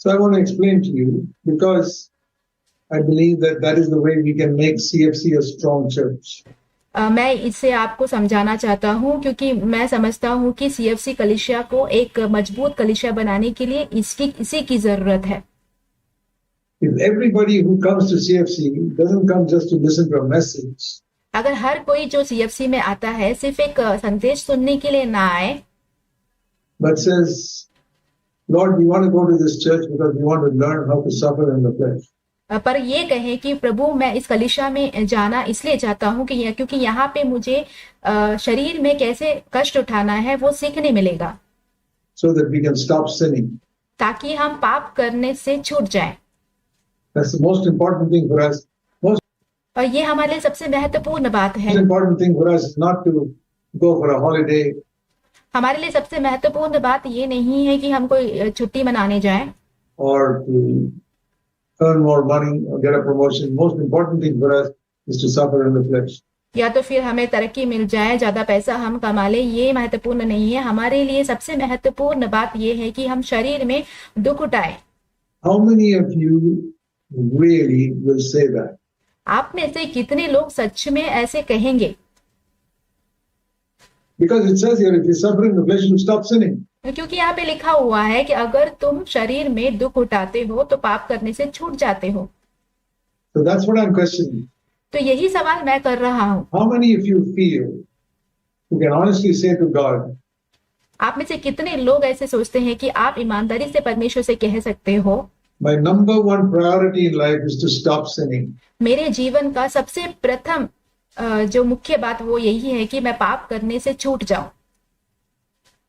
So I want to explain to you because I believe that that is the way we can make CFC a strong church. मैं इससे आपको समझाना चाहता हूँ क्योंकि मैं समझता हूँ कि सीएफसी कलीसिया को एक मजबूत कलीसिया बनाने के लिए इसी की जरूरत है। If everybody who comes to CFC doesn't come just to listen to a message, अगर हर कोई जो सीएफसी में आता है सिर्फ एक संदेश सुनने के लिए ना आए, but says, Lord, we want to go to this church because we want to learn how to suffer in the flesh. पर ये कहे कि प्रभु मैं इस कलीसिया में जाना इसलिए चाहता हूँ कि क्योंकि यहाँ पे मुझे शरीर में कैसे कष्ट उठाना है वो सीखने मिलेगा, so that we can stop sinning. ताकि हम पाप करने से छूट जाएं। That's the most important thing for us. और ये हमारे लिए सबसे महत्वपूर्ण बात है। Most important thing for us is not to go for a holiday. हमारे लिए सबसे महत्वपूर्ण बात ये नहीं है कि हम कोई छुट्टी मनाने जाएं or to earn more money or get a promotion. Most important thing for us is to suffer in the flesh. या तो फिर हमें तरक्की मिल जाए, ज्यादा पैसा हम कमा ले, ये महत्वपूर्ण नहीं है। हमारे लिए सबसे महत्वपूर्ण बात ये है कि हम शरीर में दुख उठाए। How many of you really will say that? आप में से कितने लोग सच में ऐसे कहेंगे? Because it says here, if you suffer in the flesh, you stop sinning. क्योंकि यहाँ पे लिखा हुआ है कि अगर तुम शरीर में दुख उठाते हो तो पाप करने से छूट जाते हो। So that's what I'm questioning. तो यही सवाल मैं कर रहा हूँ। How many of you feel you can honestly say to God, आप में से कितने लोग ऐसे सोचते हैं कि आप ईमानदारी से परमेश्वर से कह सकते हो, my number one priority in life is to stop sinning. मेरे जीवन का सबसे प्रथम जो मुख्य बात वो यही है कि मैं पाप करने से छूट जाऊं।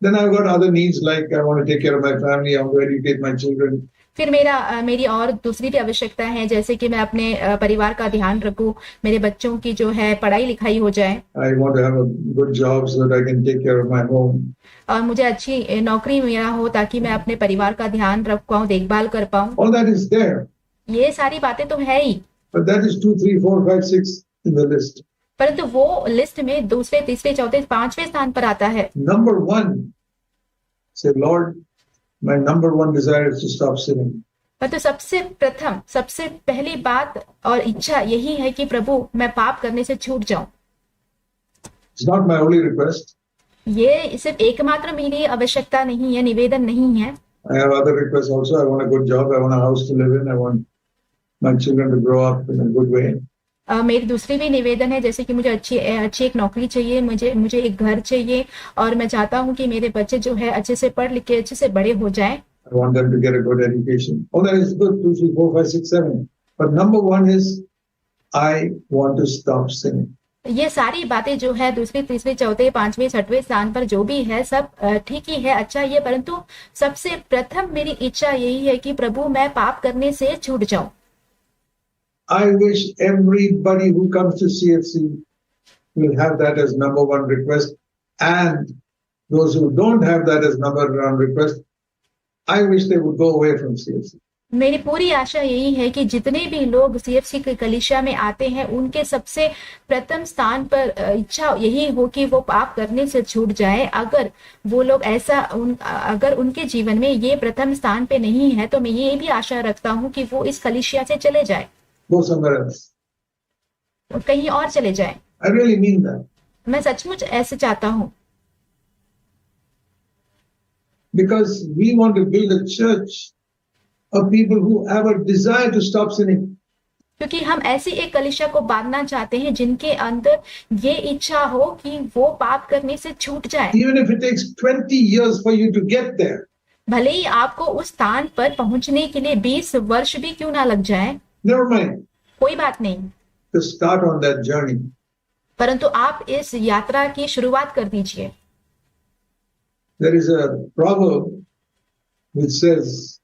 Then I've got other needs like I want to take care of my family, I want to educate my children. फिर मेरी और दूसरी भी आवश्यकता है, जैसे कि मैं अपने परिवार का ध्यान रखूं, मेरे बच्चों की जो है पढ़ाई लिखाई हो जाए। I want to have a good job so that I can take care of my home. और मुझे अच्छी नौकरी मेरा हो ताकि मैं अपने परिवार का ध्यान रख पाऊं, देखभाल कर पाऊं। All that is there. ये सारी बातें तो है ही। But that is 2, 3, 4, 5, 6 in the list. परंतु वो लिस्ट में दूसरे, तीसरे, चौथे, पांचवें स्थान पर आता है। Number one, say, Lord, my number one desire is to stop sinning. परंतु सबसे प्रथम, सबसे पहली बात और इच्छा यही है कि प्रभु मैं पाप करने से छूट जाऊं। It's not my only request. ये सिर्फ एकमात्र मेरी आवश्यकता नहीं है, निवेदन नहीं है। I have other requests also. I want a good job. I want a house to live in. I want my children to grow up in a good way. मेरी दूसरी भी निवेदन है, जैसे कि मुझे अच्छी एक नौकरी चाहिए, मुझे एक घर चाहिए और मैं चाहता हूँ कि मेरे बच्चे जो है अच्छे से पढ़ लिख के अच्छे से बड़े हो जाएं। I want them to get a good education. All that is good. 2, 3, 4, 5, 6, 7. But number one is I want to stop sinning. ये सारी बातें जो है दूसरे, तीसरे, चौथे, पांचवें, छठवें स्थान पर जो भी है सब ठीक ही है, अच्छा ही है, परंतु सबसे प्रथम मेरी इच्छा यही है कि प्रभु मैं पाप करने से छूट जाऊं। I wish everybody who comes to CFC will have that as number one request, and those who don't have that as number one request, I wish they would go away from CFC. मेरी पूरी आशा यही है कि जितने भी लोग CFC के कलीसिया में आते हैं उनके सबसे प्रथम स्थान पर इच्छा यही हो कि वो पाप करने से छूट जाए। अगर वो लोग अगर उनके जीवन में ये प्रथम स्थान पे नहीं है तो मैं ये भी आशा रखता हूँ कि वो इस कलीसिया से चले जाए, Go somewhere else. कहीं और चले जाए। I really mean that. मैं सचमुच ऐसे चाहता हूँ। Because we want to build a church of people who have a desire to stop sinning. क्योंकि हम ऐसी एक कलीसिया को बांधना चाहते हैं जिनके अंदर ये इच्छा हो कि वो पाप करने से छूट जाए। Even if it takes 20 years for you to get there. भले ही आपको उस स्थान पर पहुंचने के लिए 20 वर्ष भी क्यों ना लग जाए, Never mind. कोई बात नहीं, To start on that journey. परंतु आप इस यात्रा की शुरुआत कर दीजिए। There is a proverb which says,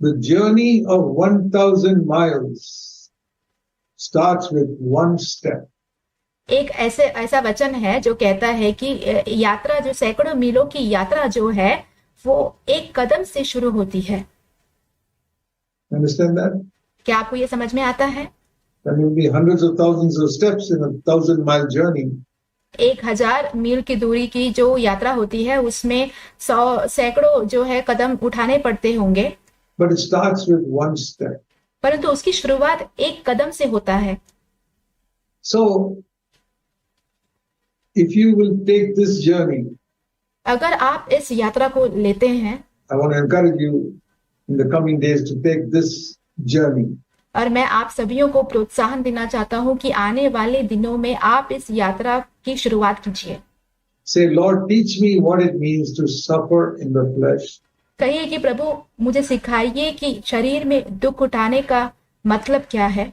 the journey of 1,000 miles starts with one step. एक ऐसा वचन है जो कहता है कि यात्रा जो सैकड़ों मीलों की यात्रा जो है वो एक कदम से शुरू होती है। Understand that? क्या आपको ये समझ में आता है? There will be hundreds of thousands of steps in a 1,000-mile journey. 1000 मील की दूरी की जो यात्रा होती है उसमें सैकड़ों जो है कदम उठाने पड़ते होंगे। but it starts with one step. परंतु उसकी शुरुआत एक कदम से होता है। So, if you will take this journey, अगर आप इस यात्रा को लेते हैं, I want to encourage you in the coming days to take this journey. और मैं आप सभी को प्रोत्साहन देना चाहता हूं कि आने वाले दिनों में आप इस यात्रा की शुरुआत कीजिए। Say, Lord, teach me what it means to suffer in the flesh. कहिए कि प्रभु मुझे सिखाइए कि शरीर में दुख उठाने का मतलब क्या है,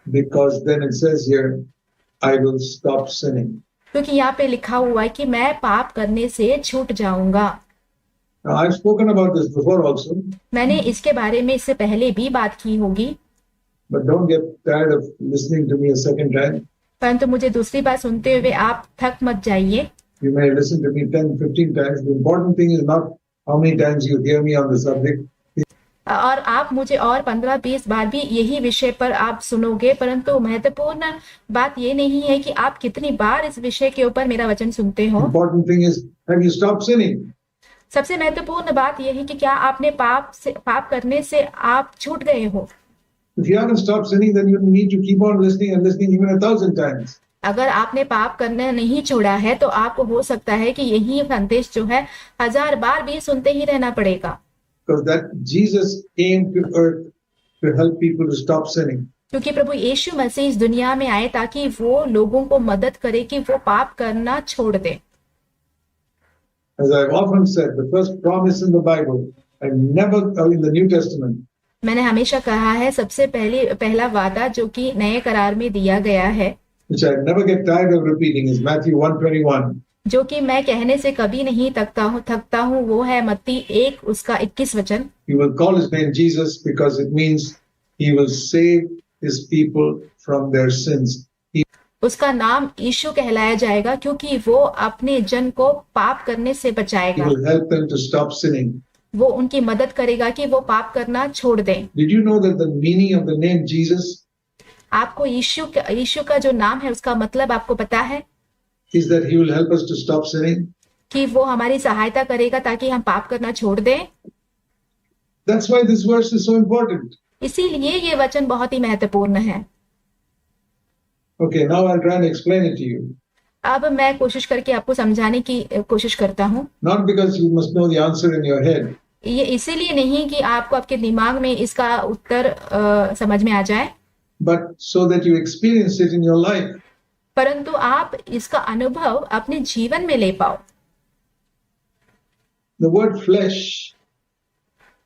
Because then it says here, I will stop sinning. क्योंकि यहाँ पे लिखा हुआ है कि मैं पाप करने से छूट जाऊंगा। Now, I've spoken about this before also, मैंने इसके बारे में इससे पहले भी बात की होगी, but don't get tired of listening to me a second time. परंतु मुझे दूसरी बार सुनते हुए आप थक मत जाइए। You may listen to me 10, 15 times. The important thing is not how many times you hear me on the subject. और आप मुझे और 15-20 बार भी यही विषय पर आप सुनोगे, परंतु महत्वपूर्ण बात ये नहीं है कि आप कितनी बार इस विषय के ऊपर मेरा वचन सुनते हो। Important thing is, have you stopped sinning? सबसे महत्वपूर्ण बात यह है कि क्या आपने पाप करने से आप छूट गए हो। If you haven't stopped sinning, then you need to keep on listening and listening even 1,000 times. अगर आपने पाप करना नहीं छोड़ा है तो आपको हो सकता है कि यही संदेश जो है 1000 बार भी सुनते ही रहना पड़ेगा। Because that Jesus came to earth to help people to stop sinning. क्योंकि प्रभु यीशु मसीह इस दुनिया में आए ताकि वो लोगों को मदद करे कि वो पाप करना छोड़ दे। As I've often said, the first promise in the Bible, in the New Testament, मैंने हमेशा कहा है सबसे पहला वादा जो कि नए करार में दिया गया है, which I never get tired of repeating, is Matthew 1:21. जो कि मैं कहने से कभी नहीं थकता हूँ, वो है मत्ती 1 उसका 21 वचन। He will call his name Jesus because it means he will save his people from their sins. उसका नाम यीशु कहलाया जाएगा क्योंकि वो अपने जन को पाप करने से He बचाएगा। will help them to stop sinning. वो उनकी मदद करेगा कि वो पाप करना छोड़ दें। Did you know that the meaning of the name Jesus आपको यीशु का जो नाम है उसका मतलब आपको पता है is that he will help us to stop sinning? कि वो हमारी सहायता करेगा ताकि हम पाप करना छोड़ दें। That's why this verse is so important. इसीलिए ये वचन बहुत ही महत्वपूर्ण है। Okay, now I'll try and explain it to you. अब मैं कोशिश करके आपको समझाने की कोशिश करता हूँ। Not because you must know the answer in your head, ये इसीलिए नहीं कि आपको आपके दिमाग में इसका उत्तर समझ में आ जाए, but so that you experience it in your life. परंतु आप इसका अनुभव अपने जीवन में ले पाओ। The word flesh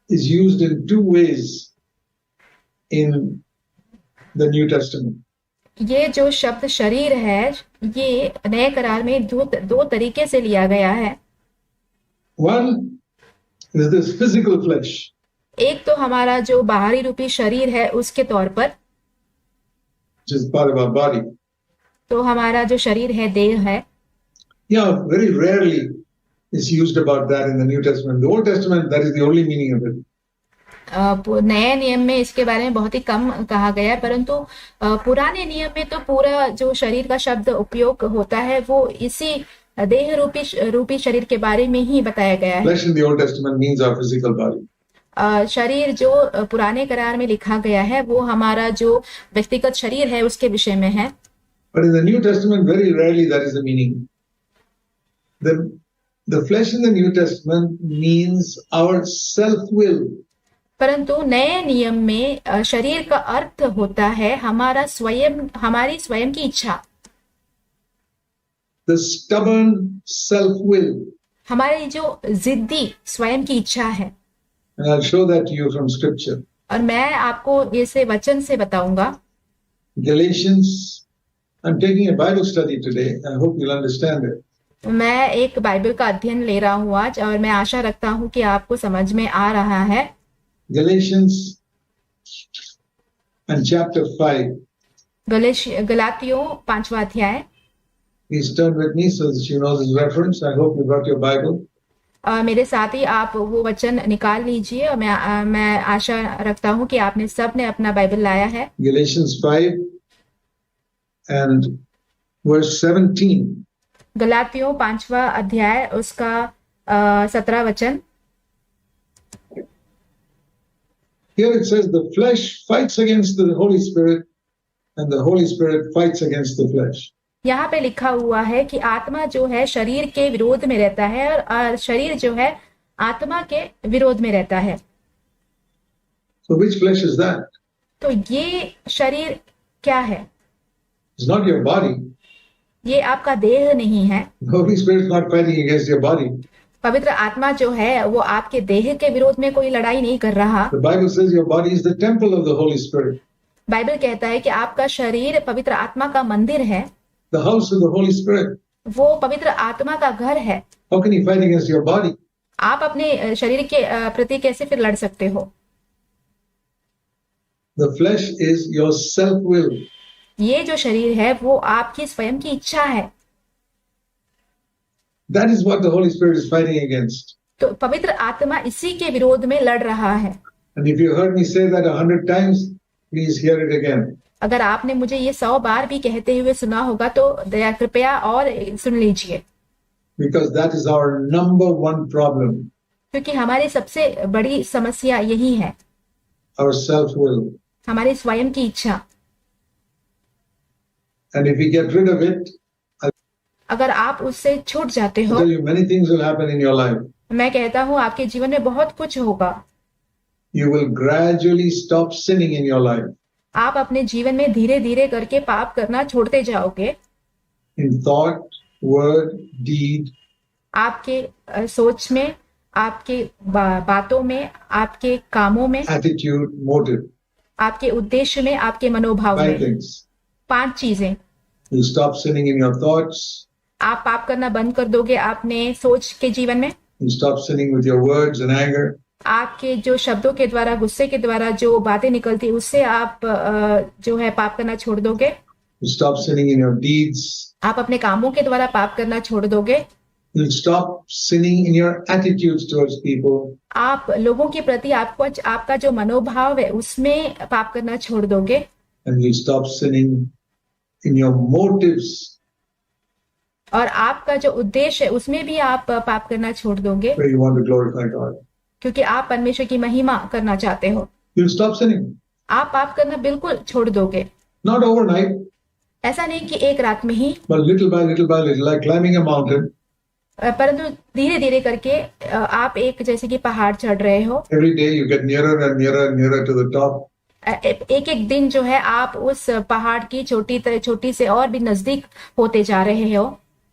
is used in two ways in the New Testament. ये जो शब्द शरीर है ये नए करार में दो तरीके से लिया गया है। One is this physical flesh, एक तो हमारा जो बाहरी रूपी शरीर है उसके तौर पर, which is part of our body. तो हमारा जो शरीर है देह है। Yeah, very rarely is used about that in the New Testament. The Old Testament, that is the only meaning of it. नए नियम में इसके बारे में बहुत ही कम कहा गया है, परंतु पुराने नियम में तो पूरा जो शरीर का शब्द उपयोग होता है वो इसी देह रूपी शरीर के बारे में ही बताया गया है। Flesh in the Old Testament means our physical body. शरीर जो पुराने करार में लिखा गया है वो हमारा जो व्यक्तिगत शरीर है उसके विषय में है। But in the New Testament, very rarely that is the meaning. The flesh in the New Testament means our self-will. परंतु नए नियम में शरीर का अर्थ होता है हमारी स्वयं की इच्छा। The stubborn self-will. हमारी जो जिद्दी स्वयं की इच्छा है। And I'll show that to you from scripture. और मैं आपको इसे वचन से बताऊंगा। Galatians, I'm taking a Bible study today. I hope you'll understand it. मैं एक बाइबल का अध्ययन ले रहा हूँ आज और मैं आशा रखता हूँ कि आपको समझ में आ रहा है। Galatians and chapter 5. गलातियों 5वां अध्याय। Please turn with me so that you know this reference. I hope you got your Bible. मेरे साथ ही आप वो वचन निकाल लीजिए और मैं आशा रखता हूँ कि आपने सबने अपना बाइबल लाया है। Galatians 5 and verse 17. गलातियों 5वां अध्याय उसका 17 वचन। Here it says the flesh fights against the Holy Spirit and the Holy Spirit fights against the flesh. यहाँ पे लिखा हुआ है कि आत्मा जो है शरीर के विरोध में रहता है और शरीर जो है आत्मा के विरोध में रहता है। So which flesh is that? तो ये शरीर क्या है? It's not your body. ये आपका देह नहीं है। The Holy Spirit is not fighting against your body. पवित्र आत्मा जो है वो आपके देह के विरोध में कोई लड़ाई नहीं कर रहा। The Bible says your body is the temple of the Holy Spirit. Bible कहता है कि आपका शरीर पवित्र आत्मा का मंदिर है, The house of the Holy Spirit. वो पवित्र आत्मा का घर है। How can you fight against your body? आप अपने शरीर के प्रति कैसे फिर लड़ सकते हो? The flesh is your self-will. ये जो शरीर है वो आपकी स्वयं की इच्छा है। That is what the Holy Spirit is fighting against. तो पवित्र आत्मा इसी के विरोध में लड़ रहा है। And if you heard me say that 100 times, please hear it again. अगर आपने मुझे ये 100 बार भी कहते हुए सुना होगा तो दया कृपया और सुन लीजिए, Because that is our number one problem, क्योंकि हमारी सबसे बड़ी समस्या यही है, our self-will. हमारी स्वयं की इच्छा। And if we get rid of it, अगर आप उससे छूट जाते I हो, tell you, many things will happen in your life. मैं कहता हूँ आपके जीवन में बहुत कुछ होगा। You will gradually stop sinning in your life. आप अपने जीवन में धीरे धीरे करके पाप करना छोड़ते जाओगे। In thought, word, deed, आपके सोच में, आपके बातों में, आपके कामों में, attitude, motive. आपके उद्देश्य में, आपके मनोभाव 5 में। things. 5 चीजें। You stop sinning in your thoughts. आप पाप करना बंद कर दोगे अपने सोच के जीवन में। You stop sinning with your words and anger. आपके जो शब्दों के द्वारा, गुस्से के द्वारा जो बातें निकलती उससे आप जो है पाप करना छोड़ दोगे। You stop sinning in your deeds. आप अपने कामों के द्वारा पाप करना छोड़ दोगे। You stop sinning in your attitudes towards people. आप लोगों के प्रति आपका जो मनोभाव है उसमें पाप करना छोड़ दोगे। And you stop sinning in your motives. और आपका जो उद्देश्य है उसमें भी आप पाप करना छोड़ दोगे, Where you want to glorify God. क्योंकि आप परमेश्वर की महिमा करना चाहते हो। You'll stop sinning. आप पाप करना बिल्कुल छोड़ दोगे। Not overnight, ऐसा नहीं कि एक रात में ही, but little by little by little, like climbing a mountain. परंतु धीरे धीरे करके आप एक जैसे कि पहाड़ चढ़ रहे हो। Every day you get nearer and nearer and nearer to the top. एक एक दिन जो है आप उस पहाड़ की छोटी से और भी नजदीक होते जा रहे हो।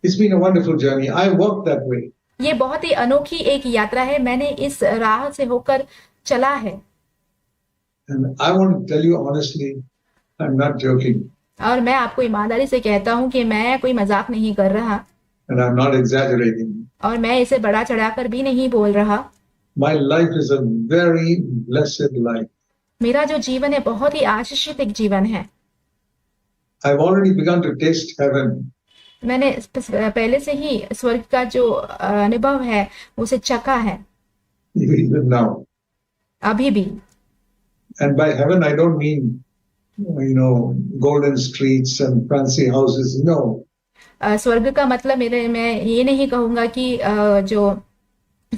It's been a wonderful journey. I walked that way. ये बहुत ही अनोखी एक यात्रा है, मैंने इस राह से होकर चला है। And I want to tell you honestly, I'm not joking. और मैं आपको ईमानदारी से कहता हूँ कि मैं कोई मजाक नहीं कर रहा, And I'm not exaggerating. और मैं इसे बढ़ा चढ़ाकर भी नहीं बोल रहा। My life is a very blessed life. मेरा जो जीवन है बहुत ही आशीषित एक जीवन है। I've already begun to taste heaven. मैंने पहले से ही स्वर्ग का जो अनुभव है उसे चखा है, Even now. अभी भी। And by heaven, I don't mean, golden streets and fancy houses. No. स्वर्ग का मतलब मैं ये नहीं कहूंगा कि जो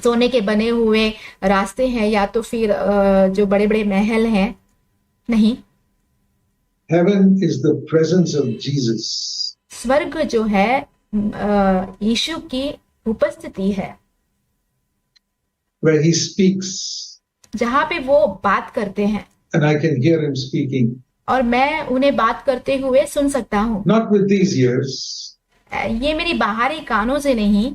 सोने के बने हुए रास्ते हैं या तो फिर जो बड़े बड़े महल हैं, नहीं। Heaven is the presence of Jesus. स्वर्ग जो है यीशु की उपस्थिति है, Where he speaks जहाँ पे वो बात करते हैं and I can hear him speaking. और मैं उन्हें बात करते हुए सुन सकता हूँ। Not with these ears, ये मेरी बाहरी कानों से नहीं,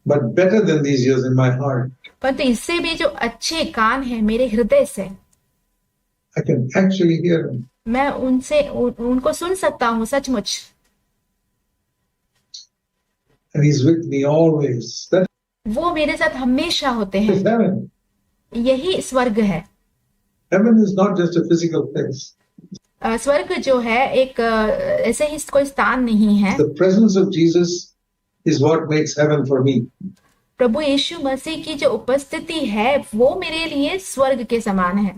but better than these ears in my heart. परंतु इससे भी जो अच्छे कान हैं मेरे हृदय से, I can actually hear him. मैं उनको सुन सकता हूँ सचमुच। And he's with me always. That वो मेरे साथ हमेशा होते हैं। is heaven. यही स्वर्ग है। Heaven is not just a physical place. स्वर्ग जो है एक ऐसे ही कोई स्थान नहीं है। The presence of Jesus is what makes heaven for me. प्रभु यीशु मसीह की जो उपस्थिति है वो मेरे लिए स्वर्ग के समान है।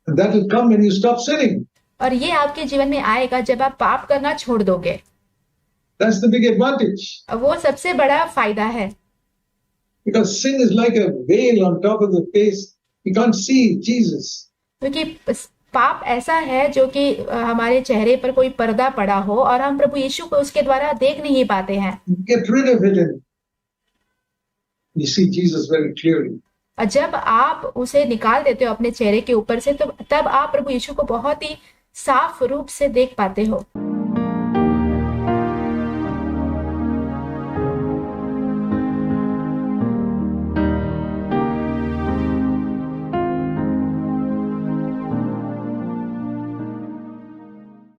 And that will come when you stop sinning. और ये आपके जीवन में आएगा जब आप पाप करना छोड़ दोगे। That's the big advantage. वो सबसे बड़ा फायदा है, Because sin is like a veil on top of the face We can't see Jesus. क्योंकि पाप ऐसा है जो कि हमारे चेहरे पर कोई पर्दा पड़ा हो और हम प्रभु यीशु को उसके द्वारा देख नहीं पाते हैं। Get rid of it and you see Jesus very clearly. और जब आप उसे निकाल देते हो अपने चेहरे के ऊपर से तो तब आप प्रभु यीशु को बहुत ही साफ रूप से देख पाते हो।